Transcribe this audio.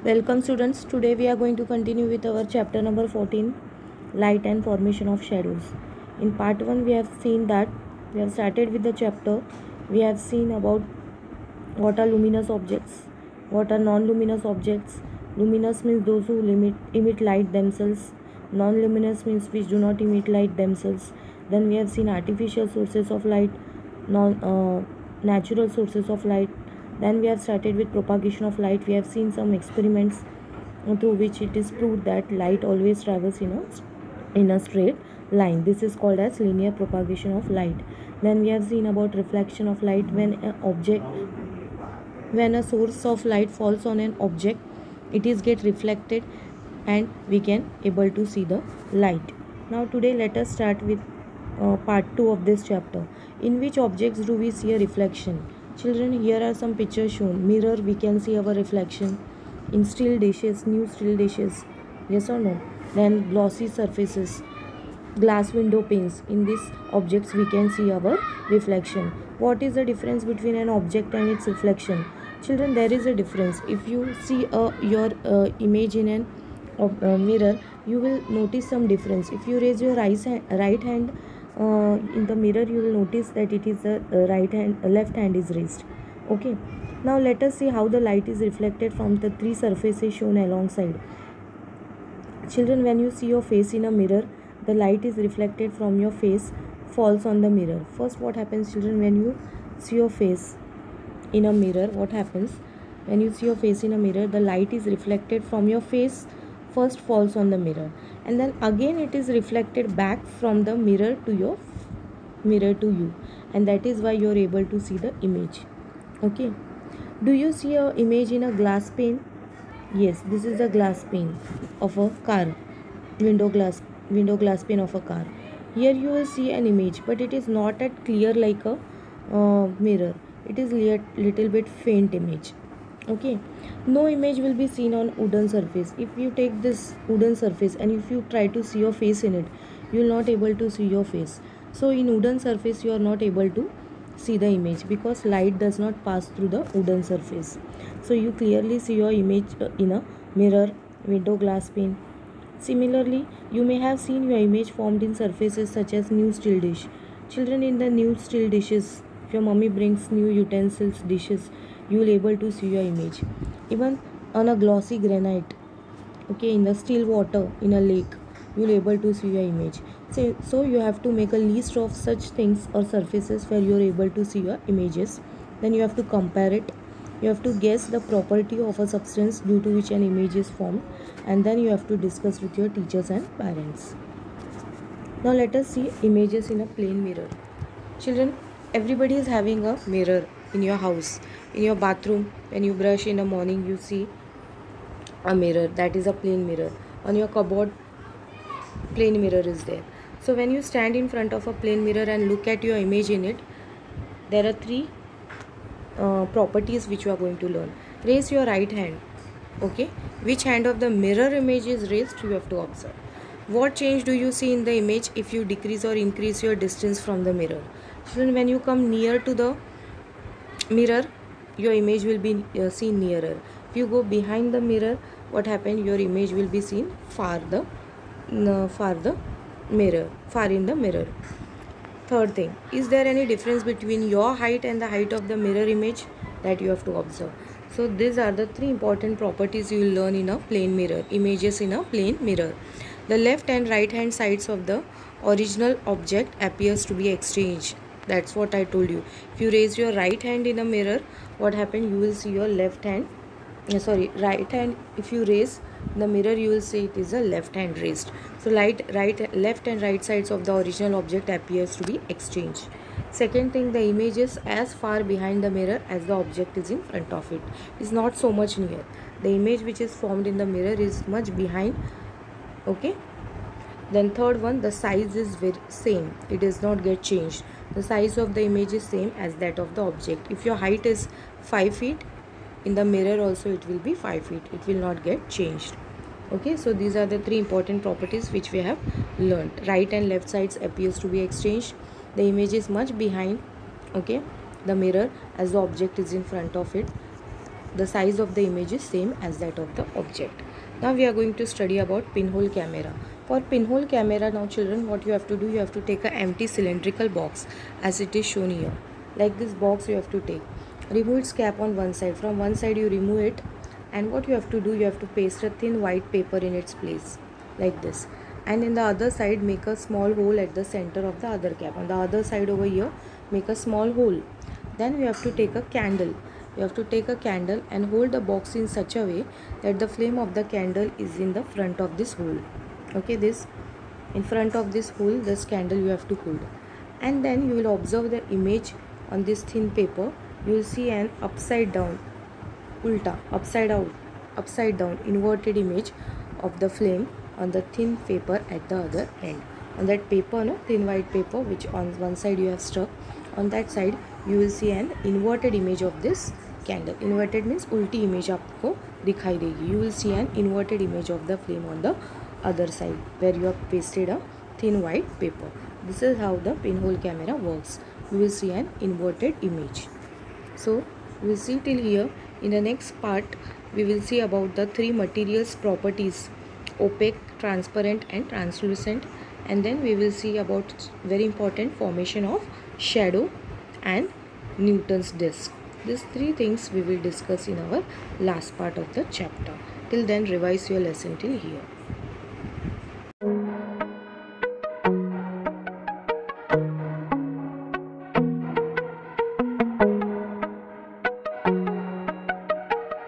Welcome students, today we are going to continue with our chapter number 14, light and formation of shadows. In part 1 we have seen that we have started with the chapter. We have seen about what are luminous objects, what are non-luminous objects. Luminous means those who emit light themselves. Non-luminous means which do not emit light themselves. Then we have seen artificial sources of light, natural sources of light. Then we have started with propagation of light. We have seen some experiments through which it is proved that light always travels in a straight line. This is called as linear propagation of light. Then we have seen about reflection of light. When a source of light falls on an object, it is get reflected and we can able to see the light. Now today let us start with part 2 of this chapter. In which objects do we see a reflection? Children, here are some pictures shown. Mirror, we can see our reflection. In steel dishes, new steel dishes, yes or no? Then glossy surfaces, glass window panes. In these objects we can see our reflection. What is the difference between an object and its reflection? Children, there is a difference. If you see your image in a mirror, you will notice some difference. If you raise your right hand in the mirror, you will notice that it is the left hand is raised. Okay, now let us see how the light is reflected from the three surfaces shown alongside. Children, when you see your face in a mirror, the light is reflected from your face, falls on the mirror. First, what happens, children, when you see your face in a mirror? What happens when you see your face in a mirror? The light is reflected from your face, first falls on the mirror, and then again it is reflected back from the mirror to you, and that is why you are able to see the image. Okay, do you see a image in a glass pane? Yes, this is a glass pane of a car, window glass pane of a car. Here you will see an image, but it is not at clear like a mirror. It is little bit faint image. Okay, no image will be seen on wooden surface. If you take this wooden surface and if you try to see your face in it, you will not able to see your face. So in wooden surface you are not able to see the image because light does not pass through the wooden surface. So you clearly see your image in a mirror, window glass pane. Similarly, you may have seen your image formed in surfaces such as new steel dish. Children, in the new steel dishes, if your mommy brings new utensils, dishes, you will able to see your image. Even on a glossy granite, okay, in the still water in a lake, you will able to see your image. So you have to make a list of such things or surfaces where you are able to see your images. Then you have to compare it. You have to guess the property of a substance due to which an image is formed, and then you have to discuss with your teachers and parents. Now let us see images in a plane mirror. Children, everybody is having a mirror in your house. In your bathroom, when you brush in the morning, you see a mirror. That is a plane mirror. On your cupboard, plane mirror is there. So when you stand in front of a plane mirror and look at your image in it, there are three properties which you are going to learn. Raise your right hand. Okay, which hand of the mirror image is raised, you have to observe. What change do you see in the image if you decrease or increase your distance from the mirror? Children, when you come near to the mirror, your image will be seen nearer. If you go behind the mirror, what happened? Your image will be seen far in the mirror. Third thing, is there any difference between your height and the height of the mirror image? That you have to observe. So these are the three important properties you will learn in a plane mirror, images in a plane mirror. The left and right hand sides of the original object appears to be exchanged. That's what I told you. If you raise your right hand in a mirror, what happened? You will see your right hand. If you raise the mirror, you will see it is a left hand raised. So left and right sides of the original object appears to be exchanged. Second thing, the image is as far behind the mirror as the object is in front of it. It's not so much near. The image which is formed in the mirror is much behind. Okay. Then third one, the size is same. It does not get changed. The size of the image is same as that of the object. If your height is 5 feet, in the mirror also it will be 5 feet. It will not get changed. Okay, so these are the three important properties which we have learned. Right and left sides appears to be exchanged. The image is much behind, okay, the mirror as the object is in front of it. The size of the image is same as that of the object. Now we are going to study about pinhole camera. For pinhole camera, now children, what you have to do, you have to take an empty cylindrical box as it is shown here. Like this box you have to take. Remove its cap on one side. From one side you remove it, and what you have to do, you have to paste a thin white paper in its place like this. And in the other side, make a small hole at the center of the other cap. On the other side over here, make a small hole. Then we have to take a candle. You have to take a candle and hold the box in such a way that the flame of the candle is in the front of this hole. Okay, this in front of this hole, this candle you have to hold. And then you will observe the image on this thin paper. You will see an upside down, upside down inverted image of the flame on the thin paper at the other end. On that paper, no, thin white paper which on one side you have stuck, on that side you will see an inverted image of this candle. Inverted means ulti image आपको दिखाई देगी. You will see an inverted image of the flame on the other side where you have pasted a thin white paper. This is how the pinhole camera works. You will see an inverted image. So we will see till here. In the next part, we will see about the three materials properties: opaque, transparent and translucent. And then we will see about very important formation of shadow and Newton's disk. These three things we will discuss in our last part of the chapter. Till then, revise your lesson till here.